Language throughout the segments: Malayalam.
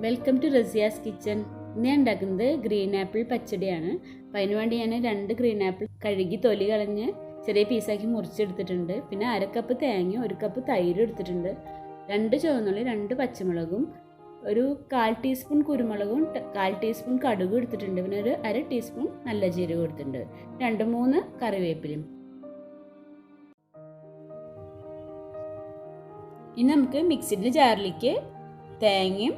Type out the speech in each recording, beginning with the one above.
Welcome to Razia's kitchen. ഇന്ന് ഞാൻ ഉണ്ടാക്കുന്നത് ഗ്രീൻ ആപ്പിൾ പച്ചടിയാണ്. അപ്പം അതിന് വേണ്ടി ഞാൻ 2 ഗ്രീൻ ആപ്പിൾ കഴുകി തൊലി കളഞ്ഞ് ചെറിയ പീസാക്കി മുറിച്ചെടുത്തിട്ടുണ്ട്. പിന്നെ 1 കപ്പ് തേങ്ങ, 1 കപ്പ് തൈര് എടുത്തിട്ടുണ്ട്, 2 ചുവന്നുള്ളി, 2 പച്ചമുളകും, ഒരു 1/4 ടീസ്പൂൺ കുരുമുളകും, 1/4 ടീസ്പൂൺ കടുകും എടുത്തിട്ടുണ്ട്. പിന്നെ ഒരു 1/2 ടീസ്പൂൺ നല്ല ജീരകം എടുത്തിട്ടുണ്ട്, 2-3 കറിവേപ്പിലയും. ഇനി നമുക്ക് മിക്സിയുടെ ജാറിലേക്ക് തേങ്ങയും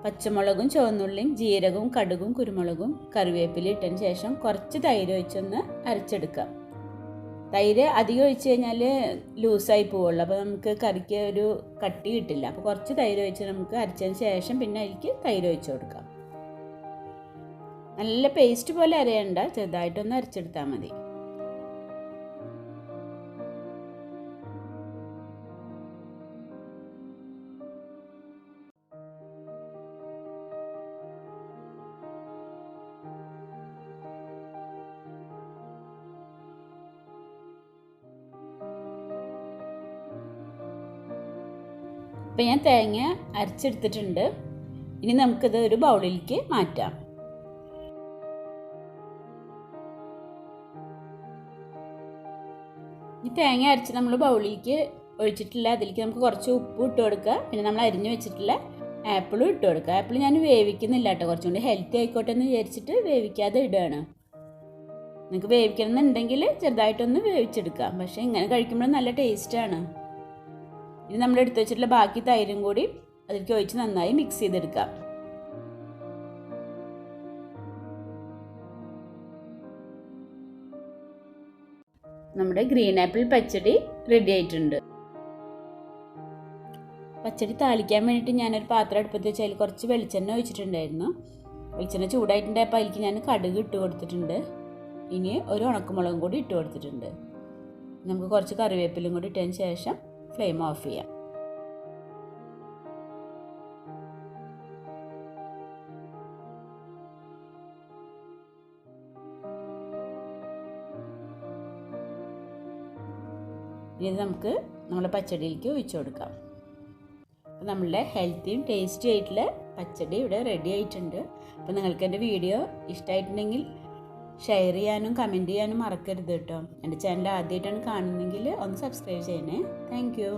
പച്ചമുളകും ചുവന്നുള്ളിയും ജീരകവും കടുകും കുരുമുളകും കറിവേപ്പില ഇട്ടതിന് ശേഷം കുറച്ച് തൈര് ഒഴിച്ചൊന്ന് അരച്ചെടുക്കാം. തൈര് അധികം ഒഴിച്ച് കഴിഞ്ഞാൽ ലൂസായി പോവുള്ളൂ, അപ്പോൾ നമുക്ക് കറിക്ക് ഒരു കട്ടി കിട്ടില്ല. അപ്പോൾ കുറച്ച് തൈര് ഒഴിച്ച് നമുക്ക് അരച്ചതിന് ശേഷം പിന്നെ അതിലേക്ക് തൈര് ഒഴിച്ച് കൊടുക്കാം. നല്ല പേസ്റ്റ് പോലെ അരയണ്ട, ചെറുതായിട്ടൊന്ന് അരച്ചെടുത്താൽ മതി. ഇപ്പം ഞാൻ തേങ്ങ അരച്ചെടുത്തിട്ടുണ്ട്. ഇനി നമുക്കിത് ഒരു ബൗളിലേക്ക് മാറ്റാം. ഈ തേങ്ങ അരച്ച് നമ്മൾ ബൗളിലേക്ക് ഒഴിച്ചിട്ടില്ല, അതിലേക്ക് നമുക്ക് കുറച്ച് ഉപ്പ് ഇട്ട് കൊടുക്കുക. പിന്നെ നമ്മൾ അരിഞ്ഞു വെച്ചിട്ടുള്ള ആപ്പിളും ഇട്ട് കൊടുക്കുക. ആപ്പിൾ ഞാൻ വേവിക്കുന്നില്ല കേട്ടോ, കുറച്ചും കൂടി ഹെൽത്തി ആയിക്കോട്ടെ എന്ന് വിചാരിച്ചിട്ട് വേവിക്കാതെ ഇടുകയാണ്. നിങ്ങൾക്ക് വേവിക്കണം എന്നുണ്ടെങ്കിൽ ചെറുതായിട്ടൊന്ന് വേവിച്ചെടുക്കാം, പക്ഷേ ഇങ്ങനെ കഴിക്കുമ്പോൾ നല്ല ടേസ്റ്റാണ്. ഇനി നമ്മൾ എടുത്തു വെച്ചിട്ടുള്ള ബാക്കി തൈരും കൂടി അതിലേക്ക് ഒഴിച്ച് നന്നായി മിക്സ് ചെയ്തെടുക്കാം. നമ്മുടെ ഗ്രീൻ ആപ്പിൾ പച്ചടി റെഡി ആയിട്ടുണ്ട്. പച്ചടി താളിക്കാൻ വേണ്ടിയിട്ട് ഞാനൊരു പാത്രം അടുപ്പത്ത് വെച്ച് അതിൽ കുറച്ച് വെളിച്ചെണ്ണ ഒഴിച്ചിട്ടുണ്ടായിരുന്നു. വെളിച്ചെണ്ണ ചൂടായിട്ടുണ്ടായപ്പോൾ അതിലേക്ക് ഞാൻ കടുക് ഇട്ട് കൊടുത്തിട്ടുണ്ട്. ഇനി ഒരു ഉണക്കമുളകും കൂടി ഇട്ട് കൊടുത്തിട്ടുണ്ട്. നമുക്ക് കുറച്ച് കറിവേപ്പിലും കൂടി ഇട്ടതിന് ശേഷം ഫ്ലെയിം ഓഫ് ചെയ്യാം. ഇനി നമുക്ക് നമ്മുടെ പച്ചടിയിലേക്ക് ഒഴിച്ചു കൊടുക്കാം. അപ്പോൾ നമ്മളുടെ ഹെൽത്തിയും ടേസ്റ്റി ആയിട്ടുള്ള പച്ചടി ഇവിടെ റെഡി ആയിട്ടുണ്ട്. അപ്പോൾ നിങ്ങൾക്ക് എൻ്റെ വീഡിയോ ഇഷ്ടമായിട്ടുണ്ടെങ്കിൽ ഷെയർ ചെയ്യാനും കമൻറ്റ് ചെയ്യാനും മറക്കരുത് കേട്ടോ. എൻ്റെ ചാനൽ ആദ്യമായിട്ടാണ് കാണുന്നതെങ്കിൽ ഒന്ന് സബ്സ്ക്രൈബ് ചെയ്യണേ. Thank you.